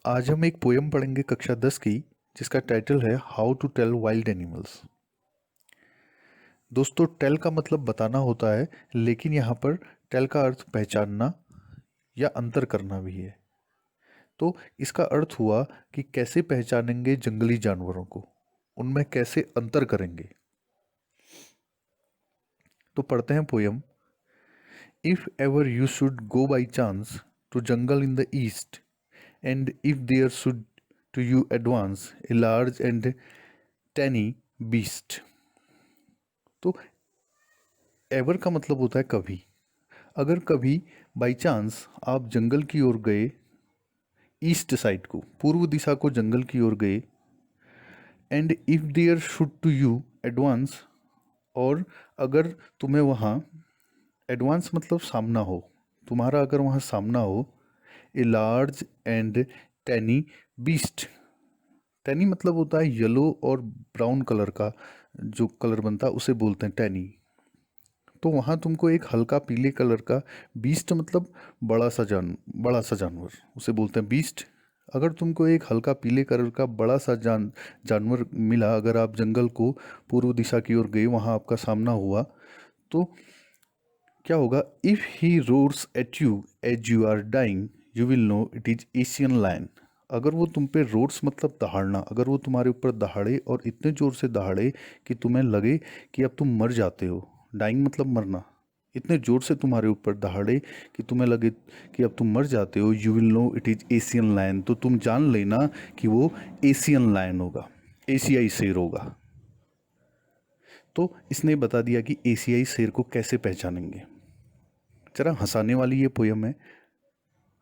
आज हम एक पोयम पढ़ेंगे कक्षा 10 की, जिसका टाइटल है how to tell wild animals. दोस्तों, टेल का मतलब बताना होता है, लेकिन यहाँ पर टेल का अर्थ पहचानना या अंतर करना भी है। तो इसका अर्थ हुआ कि कैसे पहचानेंगे जंगली जानवरों को, उनमें कैसे अंतर करेंगे। तो पढ़ते हैं poem. If ever you should go by chance to jungle in the east, and if there should to you advance a large and tawny beast. तो एवर का मतलब होता है कभी। अगर कभी बाई चांस आप जंगल की ओर गए, ईस्ट साइड को, पूर्व दिशा को जंगल की ओर गए, and if there should to you advance, और अगर तुम्हें वहाँ एडवांस मतलब सामना हो, तुम्हारा अगर वहाँ सामना हो, ए large and tawny beast. Taini मतलब होता है येलो और ब्राउन कलर का, जो कलर बनता है उसे बोलते हैं टैनी। तो वहाँ तुमको एक हल्का पीले कलर का बीस्ट मतलब बड़ा सा जानवर, उसे बोलते हैं बीस्ट। अगर तुमको एक हल्का पीले कलर का बड़ा सा जानवर मिला, अगर आप जंगल को पूर्व दिशा की ओर गए, वहाँ आपका सामना हुआ, तो क्या होगा? If he roars at you as you are dying, you will know it is Asian lion. अगर वो तुम पे रोर्स मतलब दहाड़ना, अगर वो तुम्हारे ऊपर दहाड़े और इतने ज़ोर से दहाड़े कि तुम्हें लगे कि अब तुम मर जाते हो, डाइंग मतलब मरना, इतने ज़ोर से तुम्हारे ऊपर दहाड़े कि तुम्हें लगे कि अब तुम मर जाते हो, you will know it is Asian lion, तो तुम जान लेना कि वो एशियन लायन होगा, एशियाई शेर होगा। तो इसने बता दिया कि एशियाई शेर को कैसे पहचानेंगे। जरा हंसाने वाली ये पोयम है।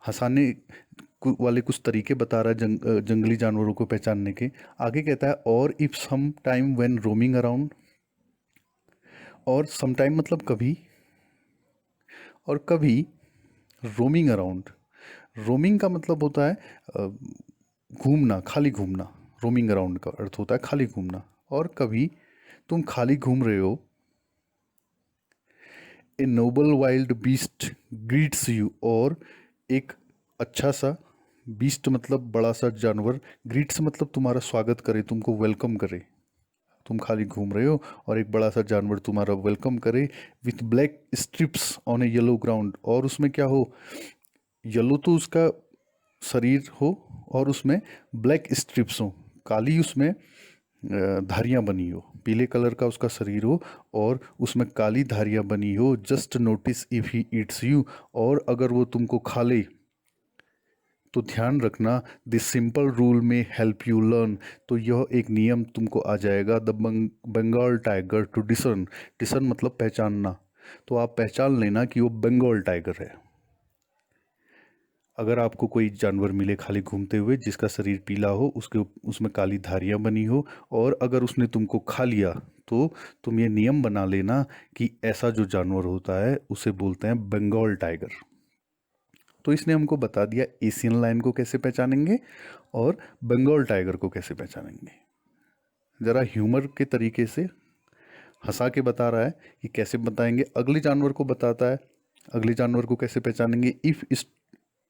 हंसाने वाले कुछ तरीके बता रहा है जंगली जानवरों को पहचानने के। आगे कहता है और if some time when roaming around, और सम टाइम मतलब कभी, और कभी रोमिंग अराउंड। रोमिंग का मतलब होता है घूमना, खाली घूमना। रोमिंग अराउंड का अर्थ होता है खाली घूमना। और कभी तुम खाली घूम रहे हो, a noble wild beast greets you, और एक अच्छा सा बीस्ट मतलब बड़ा सा जानवर, ग्रीट्स मतलब तुम्हारा स्वागत करे, तुमको वेलकम करे। तुम खाली घूम रहे हो और एक बड़ा सा जानवर तुम्हारा वेलकम करे, with black strips on A yellow ground, और उसमें क्या हो? येलो तो उसका शरीर हो और उसमें ब्लैक स्ट्रिप्स हो, काली उसमें धारियाँ बनी हो, पीले कलर का उसका शरीर हो और उसमें काली धारियाँ बनी हो। Just notice if he eats you, और अगर वो तुमको खा ले तो ध्यान रखना, दिस सिंपल रूल में हेल्प यू लर्न, तो यह एक नियम तुमको आ जाएगा। द बंगाल टाइगर टू डिसन, डिसन मतलब पहचानना, तो आप पहचान लेना कि वो बंगाल टाइगर है। अगर आपको कोई जानवर मिले खाली घूमते हुए, जिसका शरीर पीला हो, उसमें काली धारियाँ बनी हो, और अगर उसने तुमको खा लिया, तो तुम ये नियम बना लेना कि ऐसा जो जानवर होता है उसे बोलते हैं बंगाल टाइगर। तो इसने हमको बता दिया एशियन लायन को कैसे पहचानेंगे और बंगाल टाइगर को कैसे पहचानेंगे। ज़रा ह्यूमर के तरीके से हंसा के बता रहा है कि कैसे बताएंगे। अगले जानवर को बताता है, अगले जानवर को कैसे पहचानेंगे। इफ़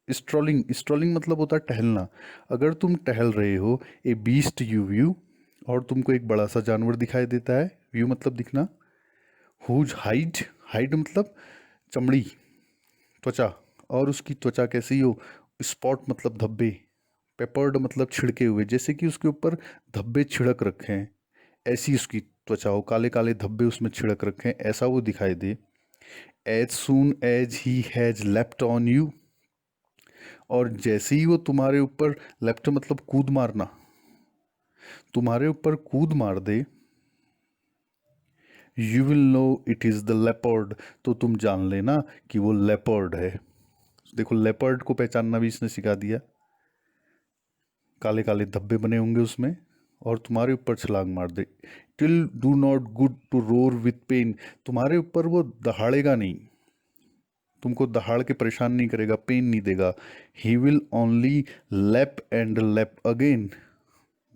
स्ट्रॉलिंग, स्ट्रॉलिंग मतलब होता है टहलना। अगर तुम टहल रहे हो, ए बीस्ट यू व्यू, और तुमको एक बड़ा सा जानवर दिखाई देता है, व्यू मतलब दिखना। हुज हाइड, हाइड मतलब चमड़ी, त्वचा, और उसकी त्वचा कैसी हो? स्पॉट मतलब धब्बे, पेपर्ड मतलब छिड़के हुए, जैसे कि उसके ऊपर धब्बे छिड़क रखे हैं, ऐसी उसकी त्वचा हो, काले काले धब्बे उसमें छिड़क रखे हैं, ऐसा वो दिखाई दे। As soon as he has left on you, और जैसे ही वो तुम्हारे ऊपर, लेफ्ट मतलब कूद मारना, तुम्हारे ऊपर कूद मार दे, you will know it is the leopard, तो तुम जान लेना कि वो लेपर्ड है। देखो, लेपर्ड को पहचानना भी इसने सिखा दिया। काले काले धब्बे बने होंगे उसमें, और तुम्हारे ऊपर छलांग मार दे। Till do not good to roar with pain, तुम्हारे ऊपर वो दहाड़ेगा नहीं, तुमको दहाड़ के परेशान नहीं करेगा, पेन नहीं देगा। He will only lap and lap again,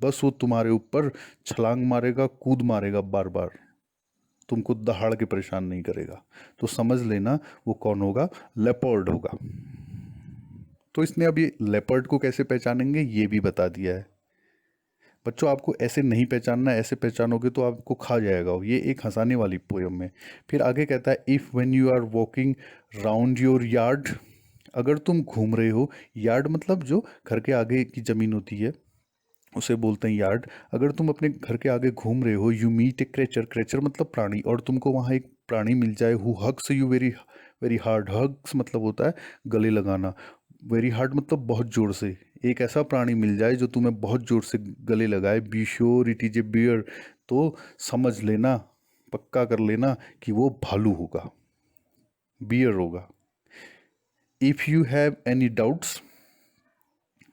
बस वो तुम्हारे ऊपर छलांग मारेगा, कूद मारेगा बार बार, तुमको दहाड़ के परेशान नहीं करेगा। तो समझ लेना वो कौन होगा? लेपर्ड होगा। तो इसने अभी लेपर्ड को कैसे पहचानेंगे ये भी बता दिया है। बच्चों आपको ऐसे नहीं पहचानना, ऐसे पहचानोगे तो आपको खा जाएगा वो। ये एक हंसाने वाली पोयम है। फिर आगे कहता है if when you are walking round your yard, अगर तुम घूम रहे हो, यार्ड मतलब जो घर के आगे की ज़मीन होती है उसे बोलते हैं यार्ड। अगर तुम अपने घर के आगे घूम रहे हो, you meet a creature, creature मतलब प्राणी, और तुमको वहाँ एक प्राणी मिल जाए who hugs you very very hard, hugs मतलब होता है गले लगाना, वेरी हार्ड मतलब बहुत ज़ोर से, एक ऐसा प्राणी मिल जाए जो तुम्हें बहुत ज़ोर से गले लगाए, be sure it is a bear, तो समझ लेना, पक्का कर लेना कि वो भालू होगा, बियर होगा। If you have any doubts,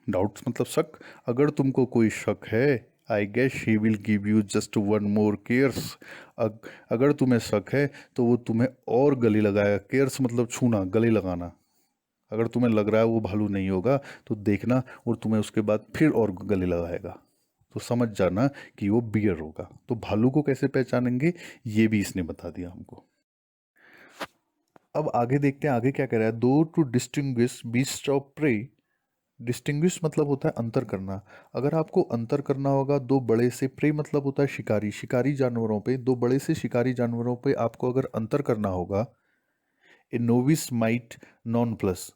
doubts मतलब शक, अगर तुमको कोई शक है, I guess he will give you just one more caress, अगर तुम्हें शक है तो वो तुम्हें और गले लगाएगा, केयर्स मतलब छूना, गले लगाना। अगर तुम्हें लग रहा है वो भालू नहीं होगा तो देखना, और तुम्हें उसके बाद फिर और गले लगाएगा, तो समझ जाना कि वो बियर होगा। तो भालू को कैसे पहचानेंगे ये भी इसने बता दिया हमको। अब आगे देखते हैं आगे क्या कह रहा है। दो to distinguish beast of prey, distinguish मतलब होता है अंतर करना। अगर आपको अंतर करना होगा दो बड़े से, प्रे मतलब होता है शिकारी, शिकारी जानवरों पे, दो बड़े से शिकारी जानवरों पे आपको अगर अंतर करना होगा, a novice might nonplus,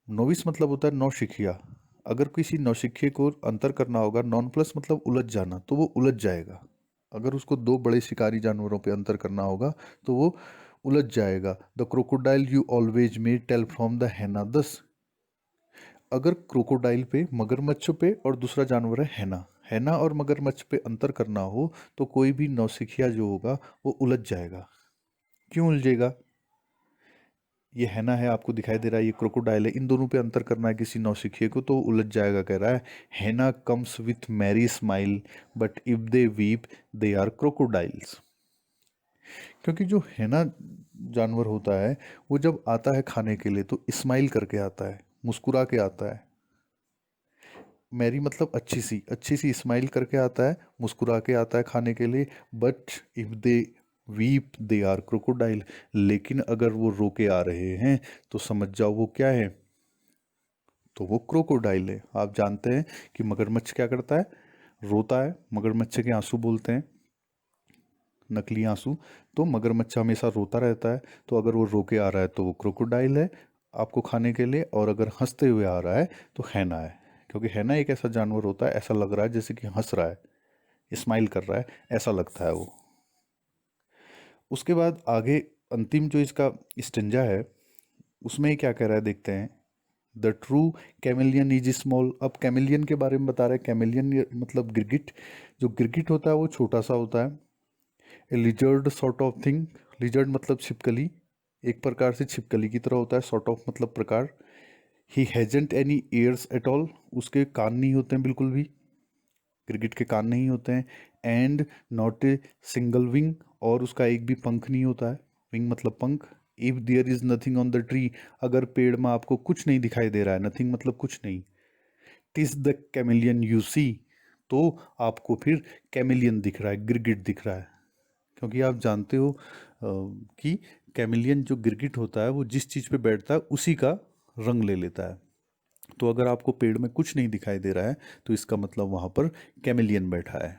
novice मतलब होता है नौशिखिया, अगर किसी नौशिखिए को अंतर करना होगा, नॉन प्लस मतलब उलझ जाना, तो वो उलझ जाएगा। अगर उसको दो बड़े शिकारी जानवरों पे अंतर करना होगा तो वो उलझ जाएगा। The crocodile you always may tell from the hyena, thus, अगर क्रोकोडाइल पे, मगरमच्छ पे, और दूसरा जानवर है हैना, हैना और मगरमच्छ पे अंतर करना हो तो कोई भी नौसिखिया जो होगा वो उलझ जाएगा। क्यों उलझेगा? ये हैना है आपको दिखाई दे रहा है, ये क्रोकोडाइल है, इन दोनों पे अंतर करना है किसी नौसिखिए को तो उलझ जाएगा। कह रहा है hyena comes with merry smile but if they weep they are crocodiles, क्योंकि जो हैना जानवर होता है वो जब आता है खाने के लिए तो स्माइल करके आता है, मुस्कुरा के आता है। मैरी मतलब अच्छी सी स्माइल करके आता है, मुस्कुरा के आता है खाने के लिए। But if they weep they are crocodile, लेकिन अगर वो रो के आ रहे हैं तो समझ जाओ वो क्या है, तो वो क्रोकोडाइल है। आप जानते हैं कि मगरमच्छ क्या करता है, रोता है, मगरमच्छ के आंसू बोलते हैं नकली आंसू, तो मगरमच्छ हमेशा रोता रहता है, तो अगर वो रो के आ रहा है तो वो क्रोकोडाइल है आपको खाने के लिए, और अगर हंसते हुए आ रहा है तो हैना है, क्योंकि हैना एक ऐसा जानवर होता है ऐसा लग रहा है जैसे कि हंस रहा है, स्माइल कर रहा है, ऐसा लगता है वो। उसके बाद आगे अंतिम जो इसका स्टेंजा है उसमें क्या कह रहा है देखते हैं। The true chameleon is small, अब कैमेलियन के बारे में बता रहे हैं। कैमेलियन मतलब गिरगिट, जो गिरगिट होता है वो छोटा सा होता है। A lizard sort of thing, lizard मतलब छिपकली, एक प्रकार से छिपकली की तरह होता है, सॉर्ट ऑफ मतलब प्रकार। He hasn't any ears at all, उसके कान नहीं होते हैं बिल्कुल भी, गिरगिट के कान नहीं होते हैं। And not a single wing, और उसका एक भी पंख नहीं होता है, विंग मतलब पंख। If there is nothing on the tree, अगर पेड़ में आपको कुछ नहीं दिखाई दे रहा है, नथिंग मतलब कुछ नहीं, TISS the chameleon you see, तो आपको फिर कैमेलियन दिख रहा है, गिरगिट दिख रहा है। क्योंकि आप जानते हो कि कैमेलियन जो गिरगिट होता है वो जिस चीज़ पे बैठता है उसी का रंग ले लेता है। तो अगर आपको पेड़ में कुछ नहीं दिखाई दे रहा है तो इसका मतलब वहाँ पर कैमेलियन बैठा है।